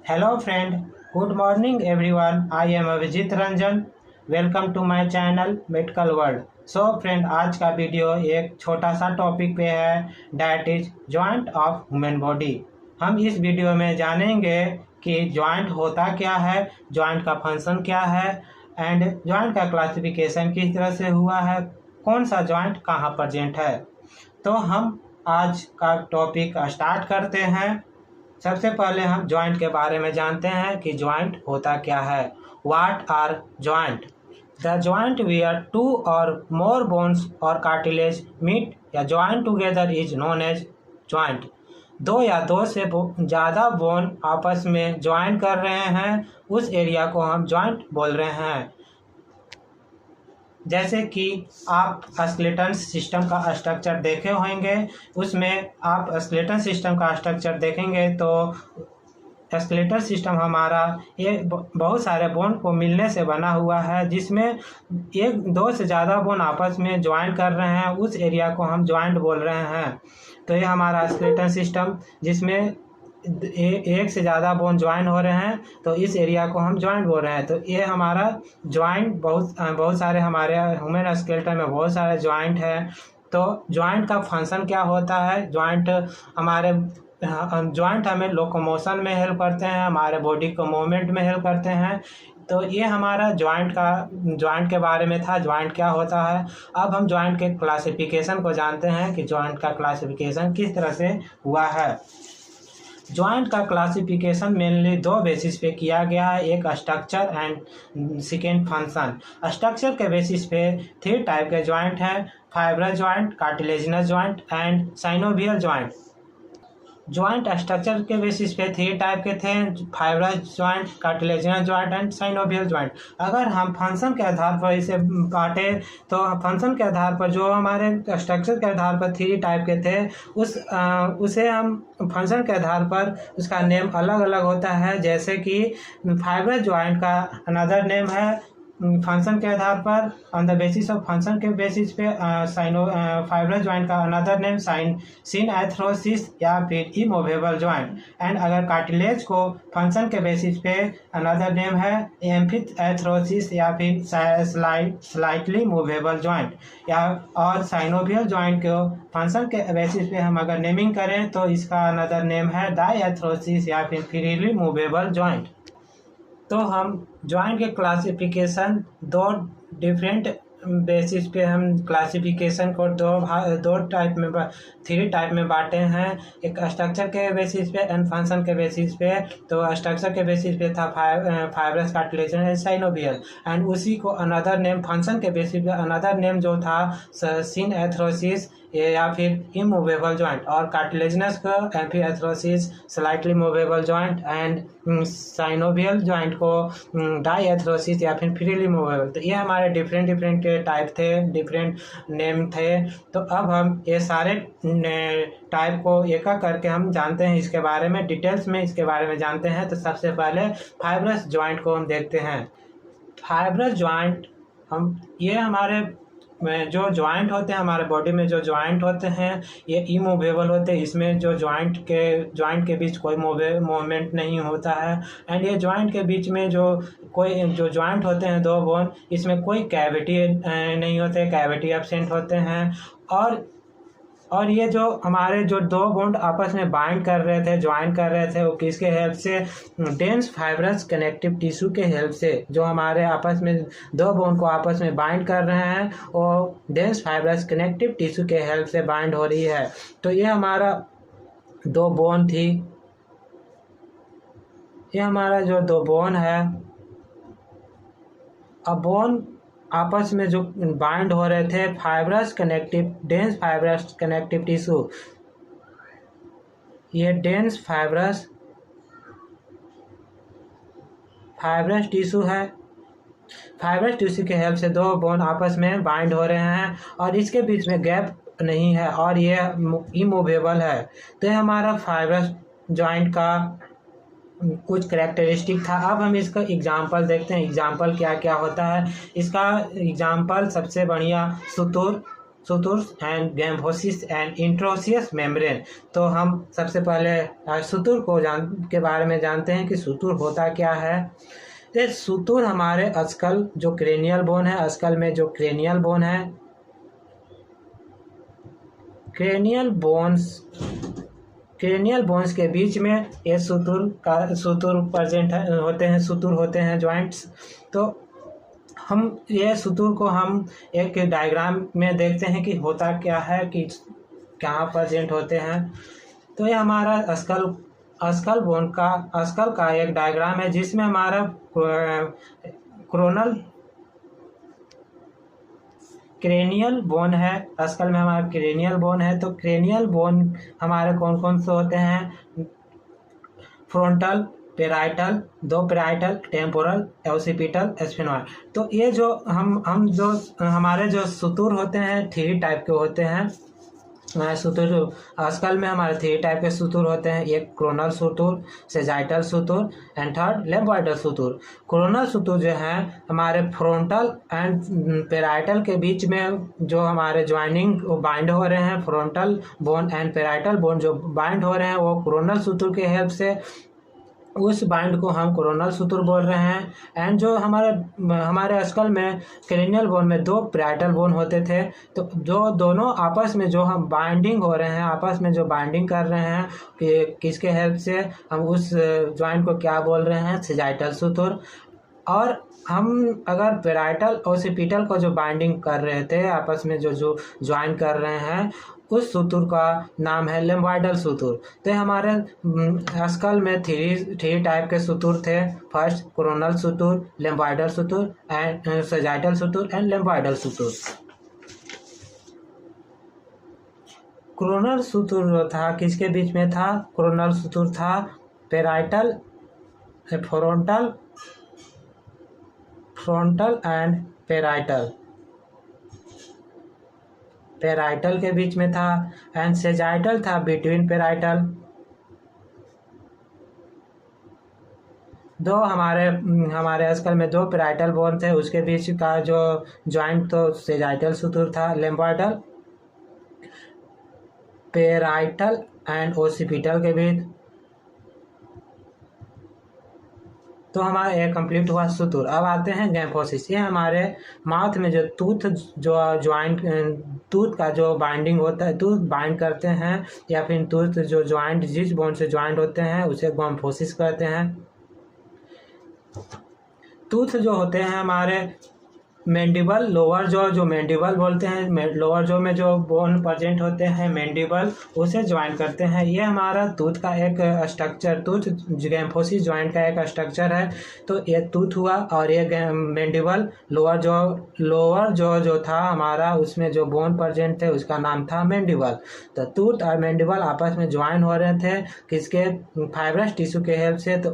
Hello friend, good morning everyone. I am Avijit Ranjan. Welcome to my channel medical world. So friend, आज का video एक छोटा सा topic पे है, that is joint of human body. हम इस वीडियो में जानेंगे कि जॉइंट होता क्या है, जॉइंट का फंक्शन क्या है एंड जॉइंट का क्लासिफिकेशन किस तरह से हुआ है, कौन सा जॉइंट कहाँ प्रेजेंट है। तो हम आज का टॉपिक स्टार्ट करते हैं। सबसे पहले हम जॉइंट के बारे में जानते हैं कि जॉइंट होता क्या है। What are joint? The joint where two or more bones or cartilage meet या join together is known as joint. दो या दो से ज़्यादा बोन आपस में ज्वाइन कर रहे हैं, उस एरिया को हम जॉइंट बोल रहे हैं। जैसे कि आप स्केलेटन सिस्टम का स्ट्रक्चर देखे होंगे, उसमें आप स्केलेटन सिस्टम का स्ट्रक्चर देखेंगे तो स्केलेटल सिस्टम हमारा ये बहुत सारे बोन को मिलने से बना हुआ है, जिसमें एक दो से ज़्यादा बोन आपस में ज्वाइन कर रहे हैं, उस एरिया को हम जॉइंट बोल रहे हैं। तो ये हमारा स्केलेटल सिस्टम जिसमें एक से ज़्यादा बोन ज्वाइन हो रहे हैं, तो इस एरिया को हम जॉइंट बोल रहे हैं। तो ये हमारा जॉइंट बहुत सारे हमारे ह्यूमन स्केलेटन में बहुत सारे जॉइंट है। तो जॉइंट का फंक्शन क्या होता है? जॉइंट हमें लोकोमोशन में हेल्प करते हैं, हमारे बॉडी को मूवमेंट में हेल्प करते हैं। तो ये हमारा जॉइंट के बारे में था, जॉइंट क्या होता है। अब हम जॉइंट के क्लासिफिकेशन को जानते हैं कि जॉइंट का क्लासिफिकेशन किस तरह से हुआ है। जॉइंट का क्लासिफिकेशन मेनली दो बेसिस पे किया गया है, एक structure and second function. Structure के बेसिस पे 3 टाइप के जॉइंट हैं, fibrous joint, cartilaginous joint and synovial joint. Joint structure के बेसिस पे 3 टाइप के थे, fibrous joint, cartilaginous joint and synovial joint. अगर हम फंक्शन के आधार पर इसे बांटे तो फंक्शन के आधार पर जो हमारे स्ट्रक्चर के आधार पर 3 टाइप के थे, उसे हम फंक्शन के आधार पर उसका नेम अलग अलग होता है। जैसे कि फाइब्रस जॉइंट का अनदर नेम है फंक्शन के आधार पर, on the basis of function के बेसिस पे फाइब्रस जॉइंट का अनदर नेम सिनएथ्रोसिस या फिर इमूवेबल जॉइंट। एंड अगर कार्टिलेज को फंक्शन के बेसिस पे अनदर नेम है एम्फिथेथ्रोसिस या फिर स्लाइटली मूवेबल जॉइंट। या और साइनोवियल जॉइंट को फंक्शन के बेसिस पे हम अगर नेमिंग करें तो इसका अनदर नेम है डायएथ्रोसिस या फिर फ्रीली मूवेबल जॉइंट। तो हम जॉइंट के क्लासिफिकेशन दो डिफरेंट बेसिस पे हम क्लासिफिकेशन को दो टाइप में 3 टाइप में बांटे हैं, एक स्ट्रक्चर के बेसिस पे एंड फंक्शन के बेसिस पे। तो स्ट्रक्चर के बेसिस पे था fibrous, cartilaginous and synovial, and उसी को अनदर नेम फंक्शन के बेसिस पे अनदर नेम जो था सिनएथ्रोसिस या फिर इमूवेबल जॉइंट, और कार्टिलेजिनस को amphiarthrosis, slightly movable joint and synovial joint को डायएथ्रोसिस या फिर फ्रीली मूवेबल। तो ये हमारे डिफरेंट टाइप थे, डिफरेंट नेम थे। तो अब हम ये सारे टाइप को एक एक करके हम जानते हैं, इसके बारे में डिटेल्स में इसके बारे में जानते हैं। तो सबसे पहले फाइब्रस जॉइंट को हम देखते हैं। फाइब्रस जॉइंट ये हमारे जो जॉइंट होते हैं, हमारे बॉडी में जो जॉइंट होते हैं ये इमूवेबल होते हैं। इसमें जो जॉइंट के बीच कोई मूवमेंट नहीं होता है। एंड ये जॉइंट के बीच में जो जॉइंट होते हैं 2 बोन, इसमें कोई कैविटी नहीं होते, कैविटी एब्सेंट होते हैं। और ये जो हमारे जो 2 बोन आपस में बाइंड कर रहे थे, ज्वाइन कर रहे थे, वो किसके हेल्प से? डेंस फाइब्रस कनेक्टिव टिश्यू के हेल्प से। जो हमारे आपस में 2 बोन को आपस में बाइंड कर रहे हैं, वो डेंस फाइब्रस कनेक्टिव टिश्यू के हेल्प से बाइंड हो रही है। तो ये हमारा 2 बोन थी, ये हमारा जो 2 बोन है। अब बोन आपस में जो बाइंड हो रहे थे, डेंस फाइब्रस कनेक्टिव टिश्यू, ये डेंस फाइब्रस टिश्यू है। फाइब्रस टिश्यू के हेल्प से 2 बोन आपस में बाइंड हो रहे हैं और इसके बीच में गैप नहीं है और ये इमूवेबल है। तो ये हमारा फाइब्रस जॉइंट का कुछ करेक्टरिस्टिक था। अब हम इसका एग्जाम्पल देखते हैं, एग्जाम्पल क्या क्या होता है। इसका एग्जाम्पल सबसे बढ़िया सुतुर एंड गैम्फोसिस एंड इंट्रोसियस मेम्ब्रेन। तो हम सबसे पहले सुतुर के बारे में जानते हैं कि सुतुर होता क्या है। ये सुतुर हमारे स्कल जो क्रेनियल बोन है, स्कल में जो क्रेनियल बोन है, क्रेनियल बोन्स के बीच में ये सुतुर प्रेजेंट होते हैं जॉइंट्स। तो हम ये सुतुर को हम एक डायग्राम में देखते हैं कि होता क्या है, कि कहाँ प्रेजेंट होते हैं। तो ये हमारा स्कल बोन का स्कल का एक डायग्राम है जिसमें हमारा क्रेनियल बोन है। स्कल में हमारा क्रेनियल बोन है। तो क्रेनियल बोन हमारे कौन कौन से होते हैं? फ्रंटल, पेराइटल, दो पेराइटल, टेम्पोरल, ओसिपिटल, स्फेनॉइड। तो ये जो हम जो हमारे जो सुतुर होते हैं 3 टाइप के होते हैं। सुतुर स्कल में हमारे 3 टाइप के सुतुर होते हैं। एक coronal suture, sagittal suture and third lambdoidal suture. Coronal suture जो है हमारे फ्रंटल एंड पेराइटल के बीच में जो हमारे ज्वाइनिंग बाइंड हो रहे हैं, frontal bone and parietal bone जो बाइंड हो रहे हैं वो क्रोनल सुतुर के हेल्प से, उस बाइंड को हम कोरोनल सुतुर बोल रहे हैं। एंड जो हमारे स्कल में क्रेनियल बोन में 2 पेराइटल बोन होते थे, तो जो दोनों आपस में जो हम बाइंडिंग हो रहे हैं, आपस में जो बाइंडिंग कर रहे हैं कि किसके हेल्प से, हम उस ज्वाइंट को क्या बोल रहे हैं? सेजाइटल सुतुर। और हम अगर पेराइटल ओसिपिटल को जो बाइंडिंग कर रहे थे, आपस में जो ज्वाइन कर रहे हैं, उस सुतुर का नाम है लेम्बॉइडल सुतुर। तो हमारे स्कल में 3 टाइप के सुतुर थे। First coronal suture, lambdoidal suture and sagittal suture and lambdoidal suture. Coronal suture जो था किसके बीच में था? कोरोनल सुतुर था पेराइटल, फ्रंटल एंड पेराइटल के बीच में था। एंड सेजाइटल था बिटवीन पेराइटल। दो हमारे स्कल में 2 पेराइटल बोन थे, उसके बीच का जो ज्वाइंट तो सेजाइटल सुतुर था। लेम्बॉइडल पेराइटल एंड ओसिपिटल के बीच। तो हमारा एक कंप्लीट हुआ सुतुर। अब आते हैं गैम्फोसिस। ये हमारे माउथ में जो टूथ का जो बाइंडिंग होता है, टूथ बाइंड करते हैं, या फिर टूथ जो ज्वाइंट जिस बोन से ज्वाइंट होते हैं उसे गैम्फोसिस कहते हैं। टूथ जो होते हैं हमारे मैंडिबल, लोअर जो मैंडिबल बोलते हैं, लोअर जो में जो बोन प्रेजेंट होते हैं मैंडिबल, उसे ज्वाइन करते हैं। ये हमारा टूथ का एक स्ट्रक्चर, टूथ गैम्फोसिस ज्वाइंट का एक स्ट्रक्चर है। तो ये टूथ हुआ, और ये मैंडिबल, लोअर जो था हमारा, उसमें जो बोन प्रेजेंट थे उसका नाम था मैंडिबल। तो टूथ और मैंडिबल आपस में ज्वाइन हो रहे थे किसके? फाइब्रस टिश्यू के हेल्प से। तो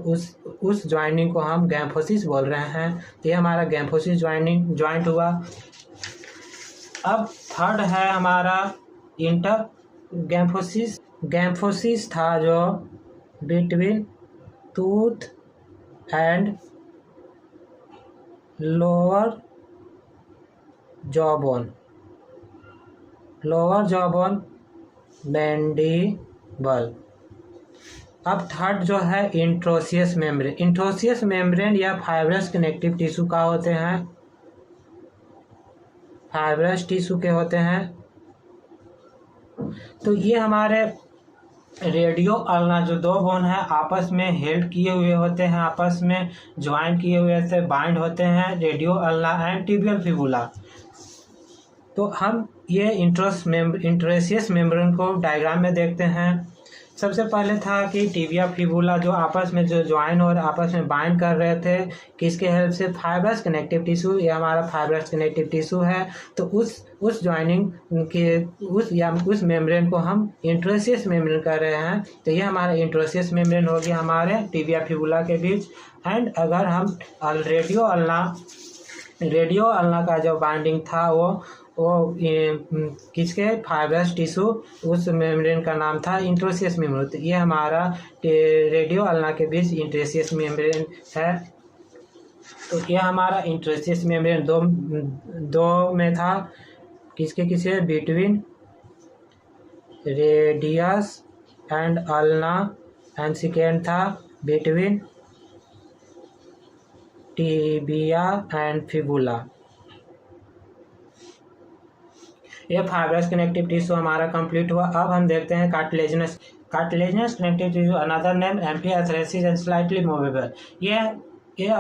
उस ज्वाइनिंग को हम गैम्फोसिस बोल रहे हैं। तो ये हमारा गैम्फोसिस ज्वाइंट हुआ। अब थर्ड है हमारा इंटर गैम्फोसिस था जो between tooth and lower jawbone mandible. अब थर्ड जो है इंट्रोसियस मेम्ब्रेन या फाइब्रस कनेक्टिव टिश्यू का होते हैं, फाइब्रस टिश्यू के होते हैं। तो ये हमारे रेडियो अल्ना जो 2 बोन है आपस में हेल्ड किए हुए होते हैं, आपस में ज्वाइन किए हुए से बाइंड होते हैं, radio ulna and tibial fibula. तो हम ये इंट्रोसियस मेम्ब्रेन को डायग्राम में देखते हैं। सबसे पहले था कि टिबिया फिबुला जो आपस में जो ज्वाइन और आपस में बाइंड कर रहे थे, किसके हेल्प से? Fibrous connective tissue. ये हमारा फाइब्रस कनेक्टिव टिश्यू है। तो उस ज्वाइनिंग के उस मेम्ब्रेन को हम इंट्रोसियस मेम्ब्रेन कर रहे हैं। तो ये हमारा इंट्रोसियस मेम्ब्रेन हो गया हमारे टिबिया फिबुला के बीच। एंड अगर हम रेडियो अल्ना का जो बाइंडिंग था वो किसके? फाइब्रस टिश्यू, उस मेम्ब्रेन का नाम था इंट्रोसियस मेम्ब्रेन। तो ये हमारा रेडियो अल्ना के बीच इंट्रोसियस मेम्ब्रेन है। तो ये हमारा इंट्रोसियस मेम्ब्रेन दो में था। किसके किसे, between radius and ulna, and second था बिटवीन टिबिया एंड फिबुला। ये फाइब्रस कनेक्टिव टिश्यू हमारा कंप्लीट हुआ। अब हम देखते हैं cartilaginous connective tissue, another name amphiarthrosis and slightly movable. ये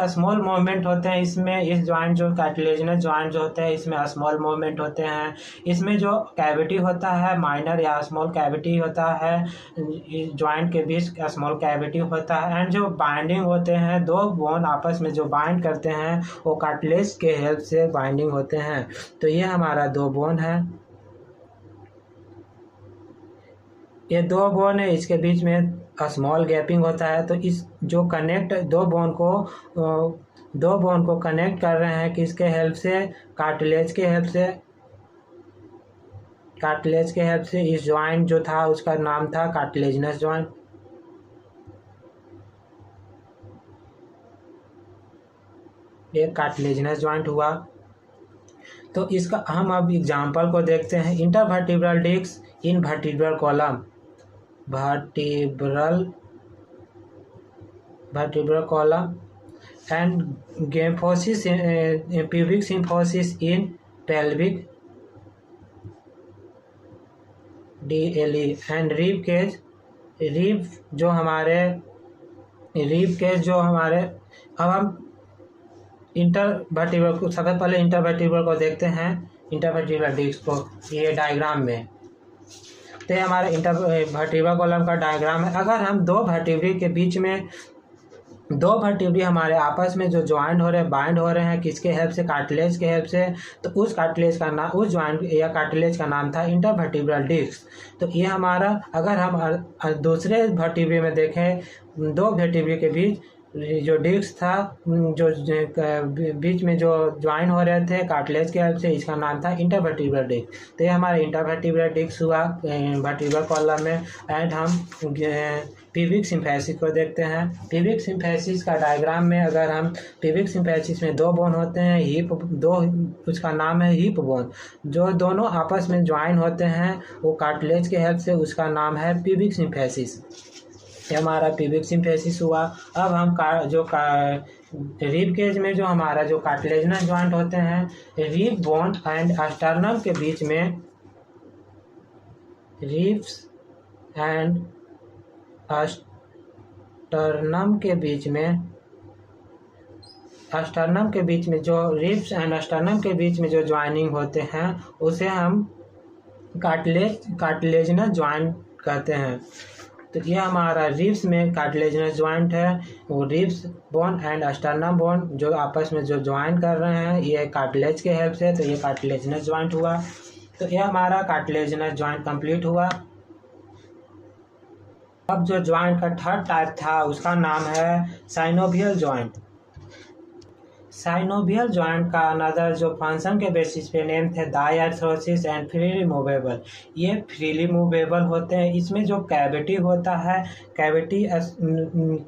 स्मॉल मूवमेंट होते हैं इसमें। इस जॉइंट जो कार्टिलेजिनस जॉइंट जो होते हैं इसमें स्मॉल मूवमेंट होते हैं। इसमें जो कैविटी होता है माइनर या स्मॉल कैविटी होता है, जॉइंट के बीच स्मॉल कैविटी होता है। एंड जो बाइंडिंग होते हैं, दो बोन आपस में जो बाइंड करते हैं वो कार्टिलेज के हेल्प से बाइंडिंग होते हैं। तो ये हमारा दो बोन है, ये दो बोन है, इसके बीच में स्मॉल गैपिंग होता है। तो इस जो कनेक्ट दो बोन को कनेक्ट कर रहे हैं किसके हेल्प से, कार्टिलेज के हेल्प से। इस जॉइंट जो था उसका नाम था कार्टिलेजिनस जॉइंट। ये कार्टिलेजिनस जॉइंट हुआ। तो इसका हम अब एग्जांपल को देखते हैं। Intervertebral disc in vertebral column, vertebral column, and gymphosis, pubic symphysis in pelvic DLE, and rib cage जो हमारे अब हम इंटरवर्टिब्रल को, सबसे पहले इंटरवर्टिब्रल को देखते हैं, इंटरवर्टिब्रल डिस्क को, ये डायग्राम में। तो ये हमारा इंटरवर्टिब्रल कॉलम का डायग्राम है। अगर हम दो वर्टिब्री हमारे आपस में जो ज्वाइंट हो रहे हैं, बाइंड हो रहे हैं किसके हेल्प से, कार्टिलेज के हेल्प से, तो उस ज्वाइंट या कार्टिलेज का नाम था इंटरवर्टिब्रल डिस्क। तो ये हमारा, अगर हम दूसरे वर्टिब्री में देखें, दो वर्टिब्री के बीच जो डिस्क था, जो बीच में जो ज्वाइन हो रहे थे कार्टिलेज के हेल्प से, इसका नाम था इंटरवर्टिब्रल डिस्क। तो ये हमारा इंटरवर्टिब्रल डिस्क हुआ वर्टिब्रल कॉलम में। एंड हम प्यूबिक सिम्फेसिस को देखते हैं। प्यूबिक सिम्फेसिस का डायग्राम में, अगर हम प्यूबिक सिम्फेसिस में दो बोन होते हैं, उसका नाम है हिप बोन, जो दोनों आपस में ज्वाइन होते हैं वो कार्टिलेज के हेल्प से, उसका नाम है प्यूबिक सिम्फेसिस। ये हमारा प्यूबिक सिम्फेसिस हुआ। अब हम रिब केज में जो हमारा जो कार्टिलेजिनस जॉइंट होते हैं, रिब बोन एंड स्टर्नम के बीच में, रिब्स एंड स्टर्नम के बीच में जो रिब्स एंड स्टर्नम के बीच में जो ज्वाइनिंग होते हैं उसे हम कार्टिलेजिनस जॉइंट कहते हैं। तो ये हमारा रिब्स में कार्टिलेजिनस जॉइंट है, वो ribs bone and sternum bone जो आपस में जो ज्वाइन कर रहे हैं, ये कार्टिलेज के हेल्प से, तो ये कार्टिलेजिनस जॉइंट हुआ। तो ये हमारा कार्टिलेजिनस जॉइंट कंप्लीट हुआ। अब जो जॉइंट का थर्ड टाइप था उसका नाम है साइनोवियल जॉइंट। साइनोवियल जॉइंट का अनदर जो फंक्शन के बेसिस पे नेम थे डायआर्थरोसिस एंड फ्रीली मूवेबल। ये फ्रीली मूवेबल होते हैं। इसमें जो कैविटी होता है, कैविटी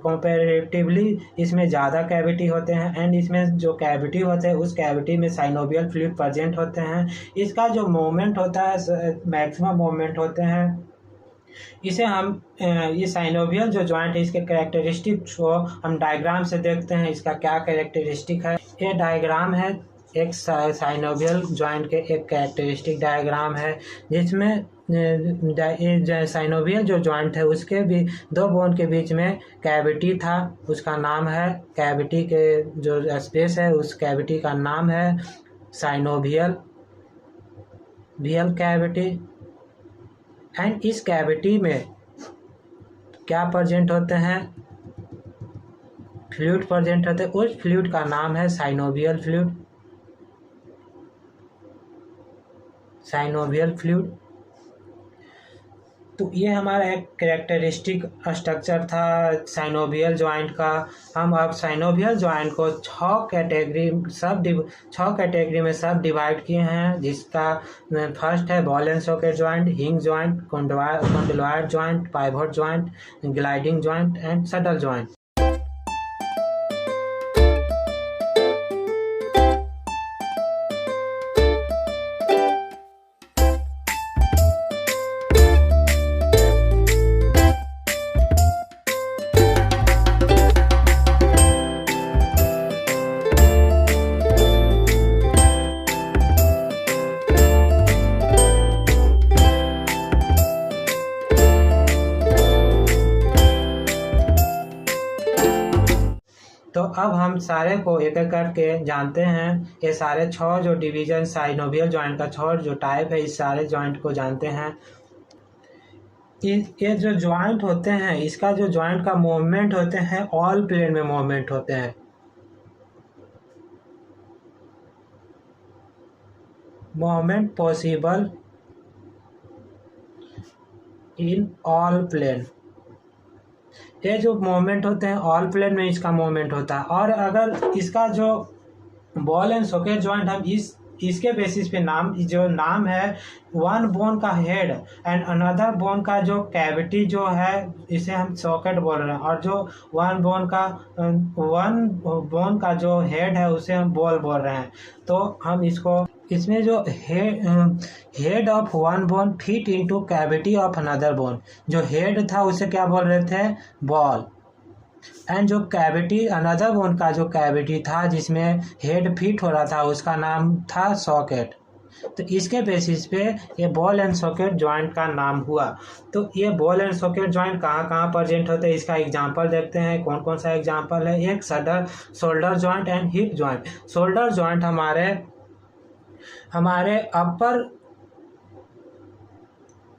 कंपैरेटिवली इसमें ज़्यादा कैविटी होते हैं। एंड इसमें जो कैविटी होते हैं उस कैविटी में साइनोवियल फ्लूइड प्रेजेंट होते हैं। इसका जो मूवमेंट होता है, मैक्सिमम मूवमेंट होते हैं। इसे हम ये साइनोवियल जो जॉइंट है, इसके कैरेक्टरिस्टिक्स को हम डायग्राम से देखते हैं, इसका क्या कैरेक्टरिस्टिक है। ये डायग्राम है एक साइनोवियल जॉइंट के एक कैरेक्टरिस्टिक डायग्राम है, जिसमें साइनोवियल जो जॉइंट है उसके भी दो बोन के बीच में कैविटी था, उसका नाम है, कैविटी के जो स्पेस है उस कैविटी का नाम है साइनोवियल कैविटी। एंड इस कैविटी में क्या प्रेजेंट होते हैं, फ्लूइड प्रेजेंट होते हैं। उस फ्लूइड का नाम है साइनोवियल फ्लूइड। तो ये हमारा एक कैरेक्टरिस्टिक स्ट्रक्चर था साइनोवियल जॉइंट का। हम अब साइनोवियल जॉइंट को 6 कैटेगरी में सब डिवाइड किए हैं, जिसका फर्स्ट है ball and socket joint, hinge joint, condyloid joint, pivot joint, gliding joint and saddle joint. अब हम सारे को एक एक करके जानते हैं। ये सारे 6 जो डिवीजन साइनोवियल जॉइंट का 6 जो टाइप है, इस सारे जॉइंट को जानते हैं। ये जो जॉइंट होते हैं, इसका जो जॉइंट का मूवमेंट होते हैं ऑल प्लेन में मूवमेंट होते हैं। Movement possible in all plane. ये जो मूवमेंट होते हैं ऑल प्लेन में इसका मूवमेंट होता है। और अगर इसका जो बॉल एंड सॉकेट जॉइंट हम इसके बेसिस पे नाम है वन बोन का हेड एंड अनदर बोन का जो कैविटी जो है, इसे हम सॉकेट बोल रहे हैं। और जो वन बोन का जो हेड है उसे हम बॉल बोल रहे हैं। तो हम इसमें जो head of one bone fit into cavity of another bone, जो हेड था उसे क्या बोल रहे थे, बॉल। एंड जो कैविटी अनदर बोन का जो कैविटी था जिसमें हेड फिट हो रहा था, उसका नाम था सॉकेट। तो इसके बेसिस पे ये बॉल एंड सॉकेट जॉइंट का नाम हुआ। तो ये बॉल एंड सॉकेट जॉइंट कहाँ कहाँ प्रेजेंट होते हैं, इसका एग्जांपल देखते हैं। कौन कौन सा एग्जांपल है? एक shoulder joint and hip joint. Shoulder joint हमारे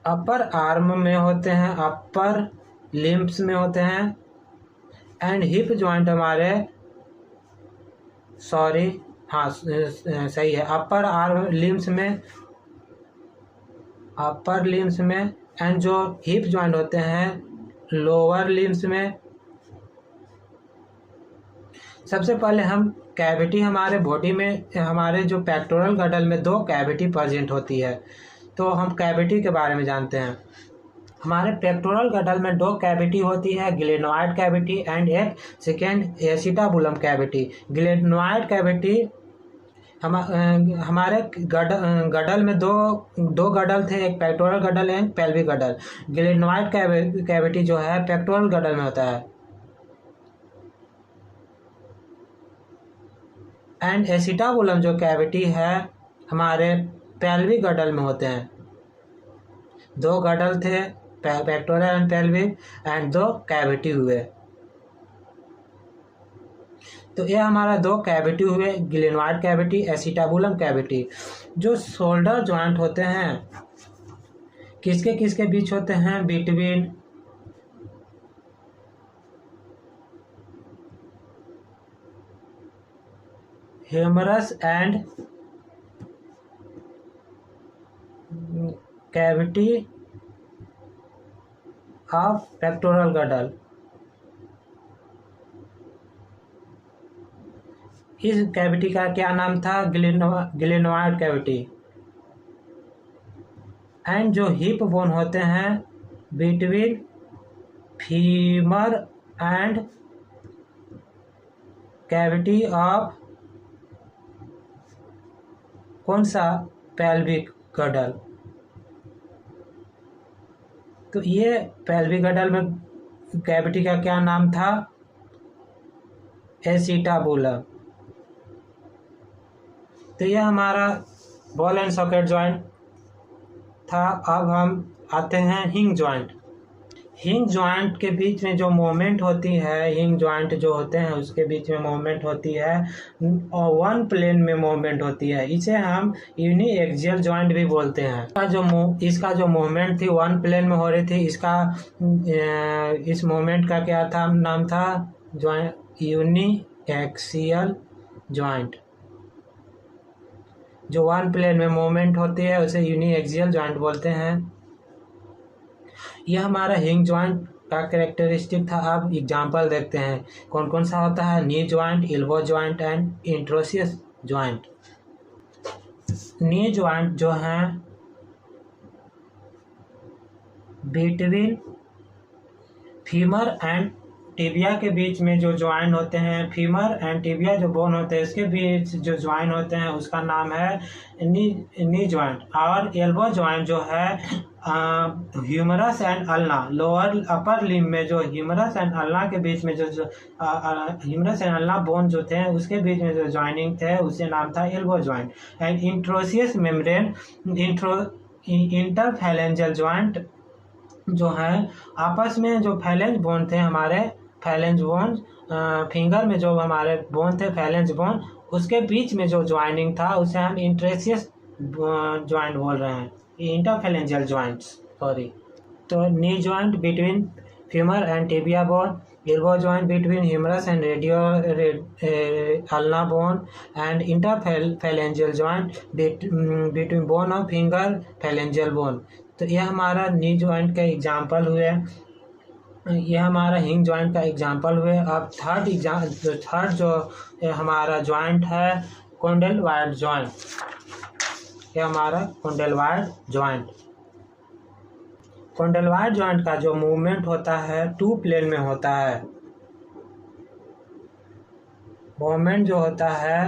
अपर आर्म में होते हैं, अपर लिम्ब्स में होते हैं। एंड हिप जॉइंट सही है, अपर आर्म लिम्स में, अपर लिम्स में। एंड जो हिप जॉइंट होते हैं लोअर लिम्स में। सबसे पहले हम कैविटी, हमारे बॉडी में हमारे जो पेक्टोरल गडल में 2 कैविटी प्रेजेंट होती है। तो हम कैविटी के बारे में जानते हैं। हमारे पेक्टोरल गडल में 2 कैविटी होती है, ग्लेनोइड कैविटी एंड एक second acetabulum cavity. Glenoid cavity हमारे गडल में दो गडल थे, एक pectoral गडल and pelvic गडल। Glenoid cavity जो है पेक्टोरल गडल में होता है। एंड एसिटाबुलम जो कैविटी है हमारे पेल्विक गडल में होते हैं। 2 गडल थे, pectoral and pelvic, and 2 cavity हुए। तो ये हमारा 2 कैविटी हुए, ग्लेनोइड कैविटी, एसिटाबुलम कैविटी। जो शोल्डर जॉइंट होते हैं किसके किसके बीच होते हैं? Between humerus and cavity of pectoral girdle. इस कैविटी का क्या नाम था? Glenoid cavity. एंड जो हिप बोन होते हैं between femur and cavity of कौन सा? Pelvic girdle. तो ये पेल्विक गडल में कैविटी का क्या नाम था? एसिटाबुलम। तो ये हमारा बॉल एंड सॉकेट जॉइंट था। अब हम आते हैं हिंग जॉइंट। हिंग जॉइंट के बीच में जो मूवमेंट होती है, हिंग जॉइंट जो होते हैं उसके बीच में मूवमेंट होती है और वन प्लेन में मूवमेंट होती है। इसे हम यूनी एक्सियल जॉइंट भी बोलते हैं। इसका जो मूवमेंट थी वन प्लेन में हो रही थी। इस मूवमेंट का क्या था? नाम था जॉइंट यूनी एक्सियल जॉइंट। जो वन प्लेन में मूवमेंट होती है उसे यूनी एक्सियल जॉइंट बोलते हैं। यह हमारा हिंग जॉइंट का कैरेक्टरिस्टिक था। अब एग्जांपल देखते हैं कौन कौन सा होता है। Knee joint, elbow joint and interosseous joint. Knee joint जो है बिटवीन फीमर एंड टिबिया के बीच में जो ज्वाइन होते हैं, फीमर एंड टिबिया जो बोन होते हैं इसके बीच जो ज्वाइन होते हैं उसका नाम है नी जॉइंट। और एल्बो जॉइंट जो है humerus and ulna, lower upper limb में जो ह्यूमरस एंड अल्ना के बीच में जो ह्यूमरस एंड अल्ना बोन जो थे उसके बीच में जो ज्वाइनिंग थे उसे नाम था elbow joint. And interosseous membrane interphalangeal joint जो है आपस में जो फैलेंज बोन थे हमारे फैलेंज बोन, फिंगर में जो हमारे बोन थे फैलेंज बोन, उसके बीच में जो ज्वाइनिंग था उसे हम इंट्रेसियस ज्वाइंट बोल रहे हैं, इंटरफेलेंजियल ज्वाइंट्स, सॉरी। तो knee joint between femur and tibia bone, elbow joint between humerus and ulna bone, and interphalangeal joint between bone of finger phalangeal bone। तो यह हमारा नी ज्वाइंट का एग्जाम्पल हुए, यह हमारा हिंग ज्वाइंट का एग्जाम्पल हुए। अब थर्ड जो हमारा ज्वाइंट है कोंडेलवाइड ज्वाइंट, यह हमारा कोंडेलवाइड ज्वाइंट। कोंडेलवाइड ज्वाइंट का जो मूवमेंट होता है टू प्लेन में होता है, मूवमेंट जो होता है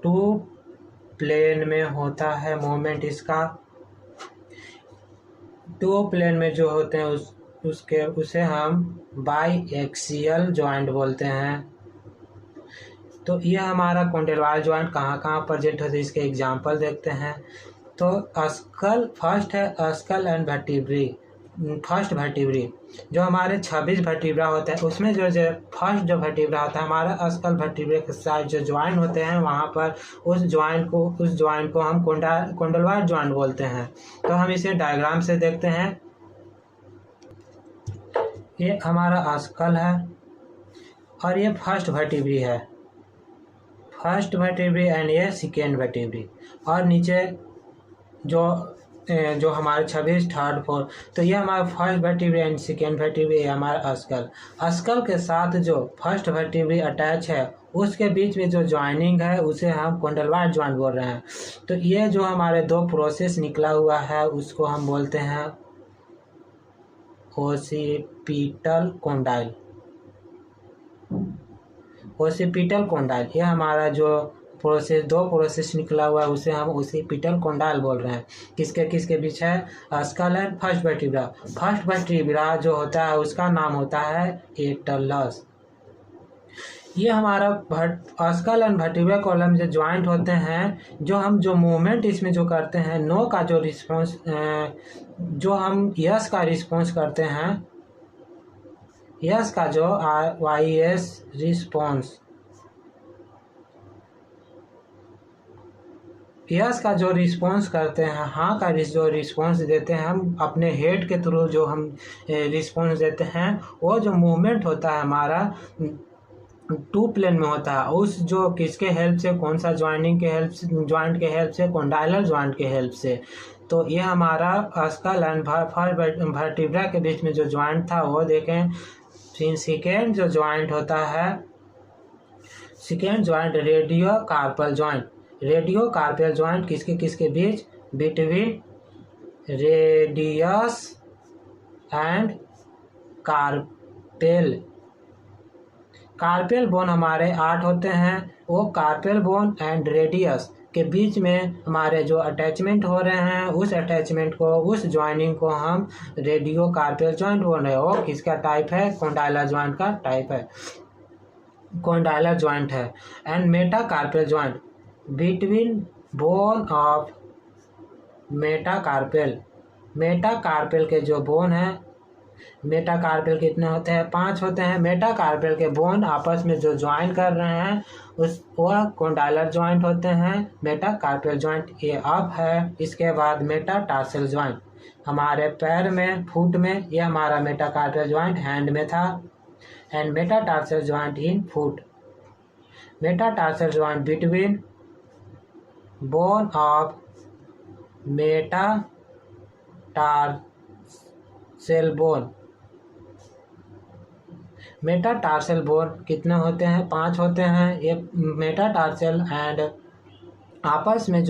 टू प्लेन में होता है, मूवमेंट इसका टू प्लेन में जो होते हैं उसे हम बाई एक्सियल ज्वाइंट बोलते हैं। तो यह हमारा कोंडेलवाइड ज्वाइंट कहाँ कहाँ प्रेजेंट होते हैं इसके एग्जाम्पल देखते हैं। तो अस्कल फर्स्ट है, skull and vertebrae. First vertebrae जो हमारे 26 वर्टिब्रा होता है उसमें जो फर्स्ट जो वर्टिब्रा होता है हमारा अस्कल वर्टिब्रे के साथ जो ज्वाइंट होते हैं वहाँ पर उस ज्वाइंट को हम कोंडेलवाइड ज्वाइंट बोलते हैं। तो हम इसे डायग्राम से देखते हैं। ये हमारा अस्कल है और ये फर्स्ट वर्टिब्री है, फर्स्ट वर्टिब्री, एंड ये सेकेंड वर्टिब्री, और नीचे जो हमारे 26 थर्ड फोर्थ, तो ये हमारा first vertebrae and second vertebrae हमारा अस्कल। अस्कल के साथ जो फर्स्ट वर्टिब्री अटैच है उसके बीच में जो ज्वाइनिंग है उसे हम कोंडेलवाइड ज्वाइंट बोल रहे हैं। तो ये जो हमारे दो प्रोसेस निकला हुआ है उसको हम बोलते हैं ओसिपिटल कोंडाइल, ओसिपिटल कोंडाइल। ये हमारा जो दो प्रोसेस निकला हुआ है उसे हम ओसिपिटल कोंडाइल बोल रहे हैं। किसके बीच है? Skull and first vertebra. First vertebra जो होता है उसका नाम होता है एटलस। ये हमारा अस्कल एंड वर्टिब्रा कॉलम जो ज्वाइंट होते हैं, जो मूवमेंट इसमें जो करते हैं, नो का जो रिस्पॉन्स, जो हम यस का रिस्पॉन्स करते हैं, यस का जो YS रिस्पॉन्स, यस का जो रिस्पॉन्स करते हैं, हाँ का जो रिस्पॉन्स देते हैं हम अपने हेड के थ्रू, जो हम रिस्पॉन्स देते हैं वो जो मूवमेंट होता है हमारा टू प्लेन में होता है। उस जो किसके हेल्प से, कौन सा ज्वाइंट के हेल्प से, कोंडाइलर ज्वाइंट के हेल्प से। तो ये हमारा अस्कल एंड वर्टिब्रा के बीच में जो ज्वाइंट था वो देखें। फिर सेकेंड जो ज्वाइंट होता है, second joint radiocarpal joint. Radiocarpal joint किसके बीच? Between radius and carpal. Carpal bone हमारे 8 होते हैं, वो कार्पेल बोन एंड रेडियस के बीच में हमारे जो अटैचमेंट हो रहे हैं उस अटैचमेंट को, उस ज्वाइनिंग को हम रेडियो कार्पेल ज्वाइंट बोल रहे हैं। वो किसका टाइप है? कोंडाइलर ज्वाइंट का टाइप है, कोंडाइलर ज्वाइंट है। And metacarpal joint between bone of metacarpal. Metacarpal के जो बोन है, मेटाकार्पेल कितने होते हैं? 5 होते हैं। मेटाकार्पेल के बोन आपस में जो ज्वाइन कर रहे हैं वह कोंडाइलर ज्वाइंट होते हैं, मेटाकार्पेल ज्वाइंट। ये अब है। इसके बाद मेटाटार्सल ज्वाइंट हमारे पैर में, फुट में, ये हमारा मेटाकार्पेल ज्वाइंट हैंड में था। And metatarsal joint in foot. Metatarsal joint between bone of metatarsal bone. Metatarsal bone कितने होते हैं? 5 होते हैं। ये मेटाटार्सल एंड आपस में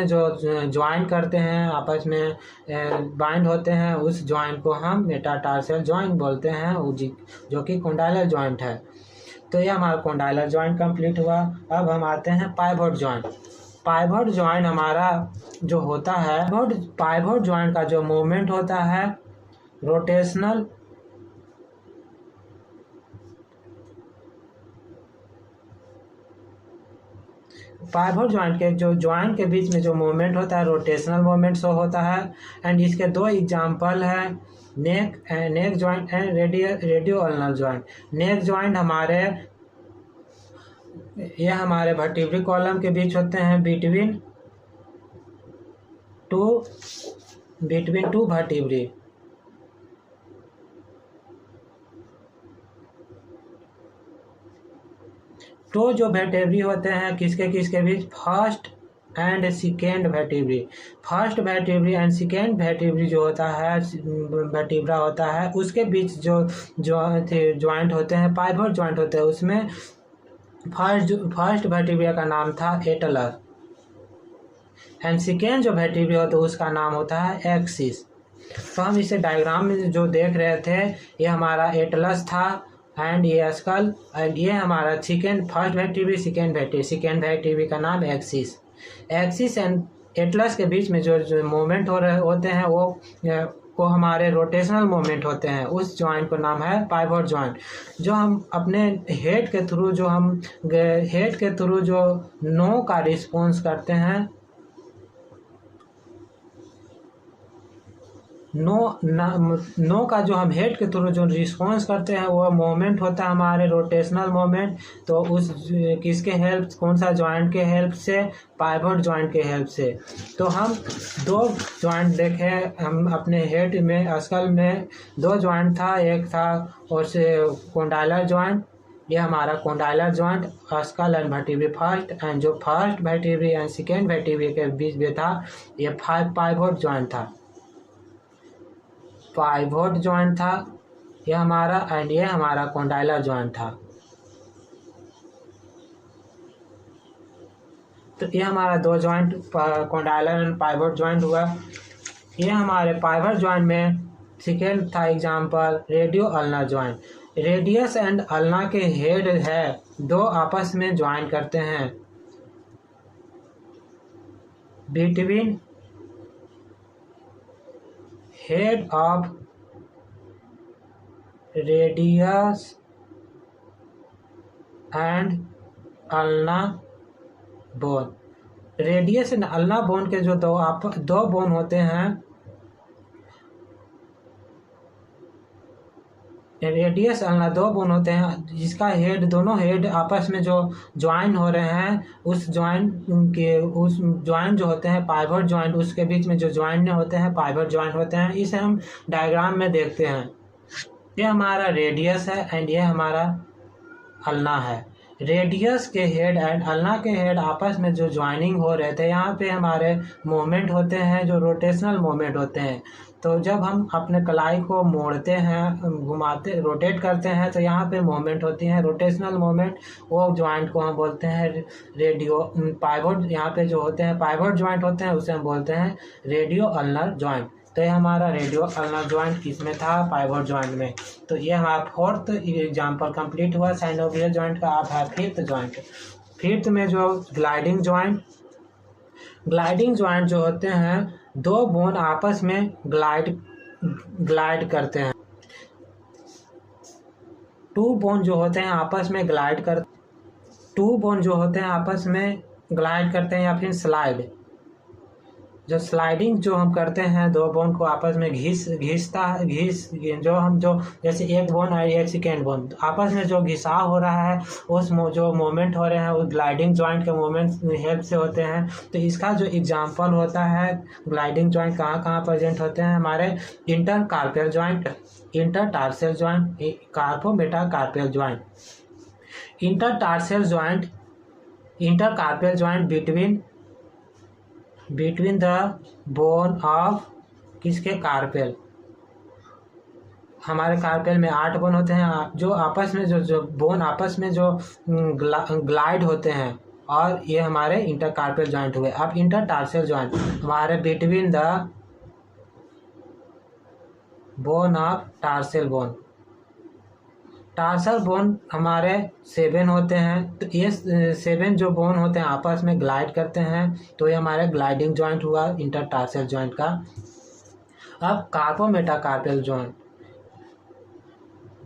जो ज्वाइन करते हैं, आपस में बाइंड होते हैं, उस ज्वाइंट को हम मेटाटार्सल ज्वाइंट बोलते हैं, जो कि कोंडाइलर ज्वाइंट है। तो ये हमारा कोंडाइलर ज्वाइंट कंप्लीट हुआ। अब हम आते हैं पाइवोट ज्वाइंट। पाइवोट ज्वाइंट हमारा जो होता है, पाइवोट ज्वाइंट का जो मूवमेंट होता है रोटेशनल, पाइवोट जॉइंट के जो जॉइंट के बीच में जो मूवमेंट होता है रोटेशनल मूवमेंट शो होता है। एंड इसके दो एग्जांपल है neck joint and radioulnar joint. Neck joint हमारे वर्टिब्रल कॉलम के बीच होते हैं बिटवीन टू वर्टिब्री। तो जो वर्टेब्री होते हैं किसके बीच, first and second vertebrae. First vertebrae and second vertebrae जो होता है वर्टिब्रा होता है उसके बीच जो जॉइंट होते हैं पाइवोट जॉइंट होते हैं। उसमें फर्स्ट वर्टिब्रा का नाम था एटलस एंड सेकेंड जो वर्टिब्रा होता है उसका नाम होता है एक्सिस। तो हम इसे डायग्राम में जो देख रहे थे ये हमारा एटलस था एंड ये स्कल एंड ये हमारा फर्स्ट वर्टिब्रा सेकेंड वर्टिब्रा का नाम एक्सिस एंड एटलस के बीच में जो मूवमेंट होते हैं वो हमारे रोटेशनल मूवमेंट होते हैं। उस जॉइंट को नाम है पाइवोट जॉइंट। जो हम अपने हेड के थ्रू जो नो का रिस्पॉन्स करते हैं, नो का जो हम हेड के थ्रू जो रिस्पॉन्स करते हैं वो मूवमेंट होता है हमारे रोटेशनल मूवमेंट। तो उस किसके हेल्प, कौन सा जॉइंट के हेल्प से, पाइवोट जॉइंट के हेल्प से। तो हम दो जॉइंट देखे हम अपने हेड में, स्कल में दो जॉइंट था, एक था और से कॉन्डाइलर जॉइंट। ये हमारा condylar joint skull and vertebra first and जो first vertebra and second vertebra के बीच में था ये पाइवोट जॉइंट था, पाइवोट जॉइंट था ये हमारा एंड ये हमारा कॉन्डाइलर जॉइंट था। तो ये हमारा दो joint condylar and pivot joint हुआ। ये हमारे पाइवोट जॉइंट में सेकेंड था example radio ulnar joint. Radius and ulna के हेड है दो आपस में ज्वाइन करते हैं between head of radius and ulna bone. Radius and ulna bone के जो दो बोन होते हैं, रेडियस अल्ना दो बोन होते हैं जिसका हेड, दोनों हेड आपस में जो ज्वाइन हो रहे हैं उस ज्वाइन जो होते हैं पाइवोट ज्वाइंट, उसके बीच में जो ज्वाइन होते हैं पाइवोट ज्वाइंट होते हैं। इसे हम डायग्राम में देखते हैं। ये हमारा रेडियस है एंड ये हमारा अल्ना है। रेडियस के हेड एंड अल्ना के हेड आपस में जो ज्वाइनिंग हो रहे थे, यहाँ पे हमारे मूवमेंट होते हैं जो रोटेशनल मूवमेंट होते हैं। तो जब हम अपने कलाई को मोड़ते हैं, घुमाते, रोटेट करते हैं तो यहाँ पे मूवमेंट होती है रोटेशनल मूवमेंट। वो ज्वाइंट को हम बोलते हैं पाइवोट। यहाँ पे जो होते हैं पाइवोट ज्वाइंट होते हैं उसे हम बोलते हैं रेडियो अल्नर ज्वाइंट। तो ये हमारा रेडियो अल्नर ज्वाइंट किसमें था, पाइवोट ज्वाइंट में। तो ये हमारा फोर्थ एग्जांपल कंप्लीट हुआ साइनोवियल ज्वाइंट का। अब है फिफ्थ ज्वाइंट। फिफ्थ में जो ग्लाइडिंग ज्वाइंट जो होते हैं दो बोन आपस में ग्लाइड करते हैं। टू बोन जो होते हैं आपस में ग्लाइड करते हैं या फिर स्लाइड। जो स्लाइडिंग जो हम करते हैं दो बोन को आपस में जैसे एक बोन और एक सेकेंड बोन आपस में जो घिसाव हो रहा है, उस जो मोमेंट हो रहे हैं उस ग्लाइडिंग जॉइंट के मोमेंट हेल्प से होते हैं। तो इसका जो एग्जांपल होता है ग्लाइडिंग जॉइंट कहाँ प्रेजेंट होते हैं, हमारे intercarpal joint, intertarsal joint, carpometacarpal joint. Intercarpal joint between the bone of किसके, कार्पेल। हमारे कार्पेल में 8 बोन होते हैं जो आपस में जो बोन आपस में जो ग्लाइड होते हैं, और ये हमारे इंटरकार्पेल जॉइंट हुए। अब इंटरटार्सियल जॉइंट हमारे between the bone of tarsal bone हमारे 7 होते हैं। तो ये 7 जो बोन होते हैं आपस में ग्लाइड करते हैं, तो ये हमारे ग्लाइडिंग जॉइंट हुआ इंटरटार्सियल जॉइंट का। अब कार्पोमेटाकार्पियल जॉइंट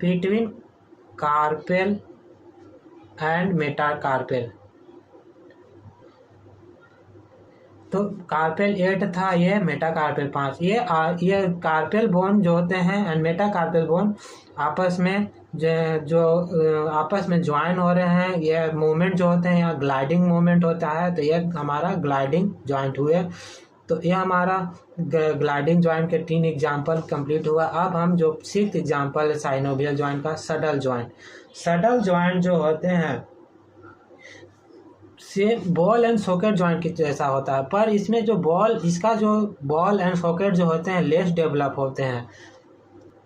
बिटवीन कार्पेल एंड मेटाकार्पेल। तो कार्पेल 8 था, ये मेटाकार्पेल 5। ये कार्पेल बोन जो होते हैं एंड मेटाकार्पेल बोन आपस में आपस में ज्वाइन हो रहे हैं। ये मूवमेंट जो होते हैं या ग्लाइडिंग मूवमेंट होता है, तो ये हमारा ग्लाइडिंग जॉइंट हुए। तो ये हमारा ग्लाइडिंग जॉइंट के 3 एग्जाम्पल कंप्लीट हुआ। अब हम जो 6th एग्जाम्पल है साइनोवियल जॉइंट का, सडल जॉइंट। सडल जॉइंट जो होते हैं से बॉल एंड सॉकेट जॉइंट की जैसा होता है, पर इसमें जो इसका जो बॉल एंड सॉकेट जो होते हैं लेस डेवलप होते हैं।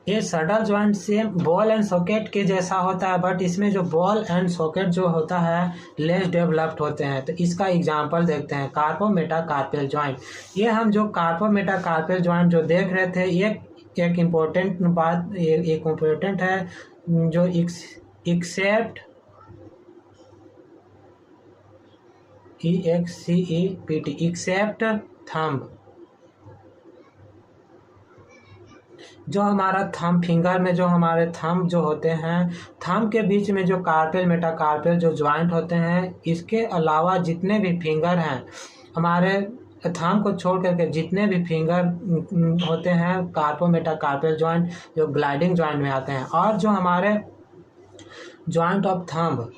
ये सडल जॉइंट से बॉल एंड सॉकेट के जैसा होता है, बट इसमें जो बॉल एंड सॉकेट जो होता है लेस डेवलप्ड होते हैं। तो इसका एग्जांपल देखते हैं, कार्पो मेटाकार्पेल जॉइंट। ये हम जो कार्पो मेटाकार्पेल जॉइंट जो देख रहे थे, ये एक इम्पोर्टेंट बात, एक इम्पोर्टेंट है जो एक्सेप्ट EXCEPT एक्सेप्ट थंब। जो हमारा थंब फिंगर में जो हमारे थंब जो होते हैं, थंब के बीच में जो कार्पेल मेटाकार्पेल जो ज्वाइंट होते हैं, इसके अलावा जितने भी फिंगर हैं हमारे थंब को छोड़ करके जितने भी फिंगर होते हैं कार्पो मेटाकार्पेल ज्वाइंट जो ग्लाइडिंग ज्वाइंट में आते हैं। और जो हमारे ज्वाइंट ऑफ थंब,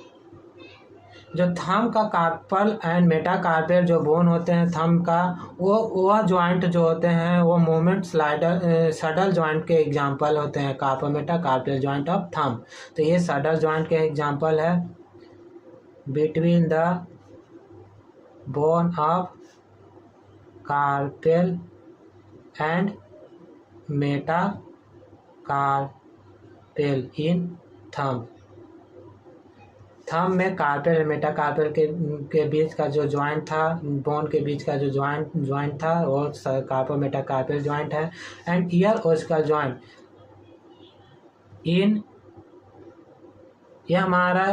जो थंब का कार्पल एंड मेटाकार्पेल जो बोन होते हैं थंब का, वो ज्वाइंट जो होते हैं वो मूवमेंट सडल ज्वाइंट के एग्जांपल होते हैं, carpometacarpal joint of thumb. तो ये सडल ज्वाइंट के एग्जांपल है between the bone of carpal and metacarpal in thumb. Thumb में कार्पेल और मेटाकार्पेल के बीच का जो ज्वाइंट था, बोन के बीच का जो ज्वाइंट था, वो कार्पो मेटाकार्पेल ज्वाइंट है। एंड ईयर ओस्कल ज्वाइंट इन, यह हमारा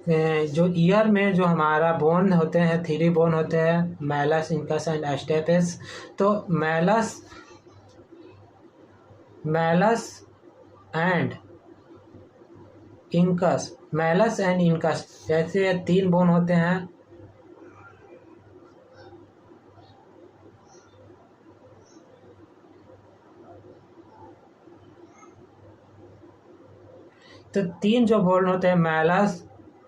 जो ईयर में जो हमारा बोन होते हैं 3 बोन होते हैं, मैलस, इंकस एंड स्टेपेस। तो malleus and incus, malleus and incus जैसे 3 बोन होते हैं। तो 3 जो बोन होते हैं, malleus,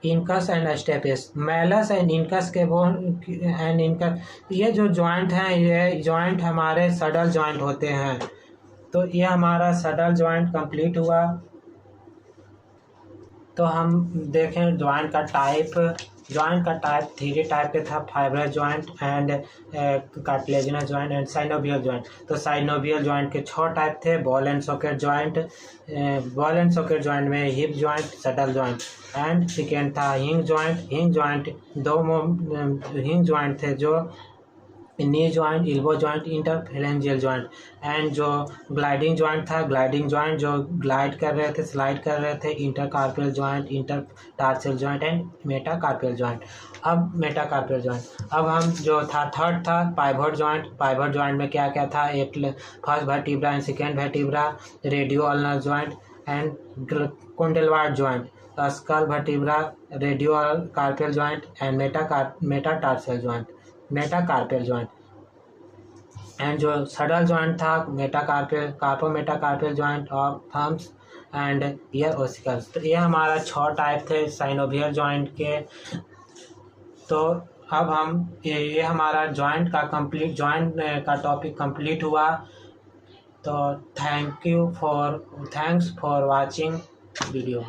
incus and stapes. Malleus and incus के बोन एंड इंकस, ये जो ज्वाइंट हैं, ये ज्वाइंट हमारे सडल ज्वाइंट होते हैं। तो ये हमारा सडल ज्वाइंट कंप्लीट हुआ। तो हम देखें ज्वाइंट का टाइप। ज्वाइंट का टाइप 3 टाइप के था, fibrous joint and cartilaginous joint and synovial joint. तो साइनोवियल ज्वाइंट के 6 टाइप थे, ball and socket joint. Ball and socket joint में hip joint, saddle joint. And second था हिंग ज्वाइंट। हिंग joint 2 हिंग ज्वाइंट थे, जो knee joint, elbow joint, interphalangeal joint. And जो ग्लाइडिंग ज्वाइंट था, ग्लाइडिंग ज्वाइंट जो ग्लाइड कर रहे थे, स्लाइड कर रहे थे, intercarpal joint, intertarsal joint and metacarpal joint. अब मेटाकार्पियल ज्वाइंट, अब हम जो था थर्ड था पाइवट ज्वाइंट। पाइवट ज्वाइंट में क्या क्या था, एक first vertebra and second vertebra, radioulnar joint and condylar joint, skull vertebra, radiocarpal joint and metatarsal joint, metacarpal joint. And जो सडल ज्वाइंट था metacarpal, carpometacarpal joint of thumbs and ear ossicles. तो ये हमारा 6 type थे synovial joint के। तो अब हम ये हमारा ज्वाइंट का टॉपिक कंप्लीट हुआ। तो थैंक्स फॉर वाचिंग वीडियो।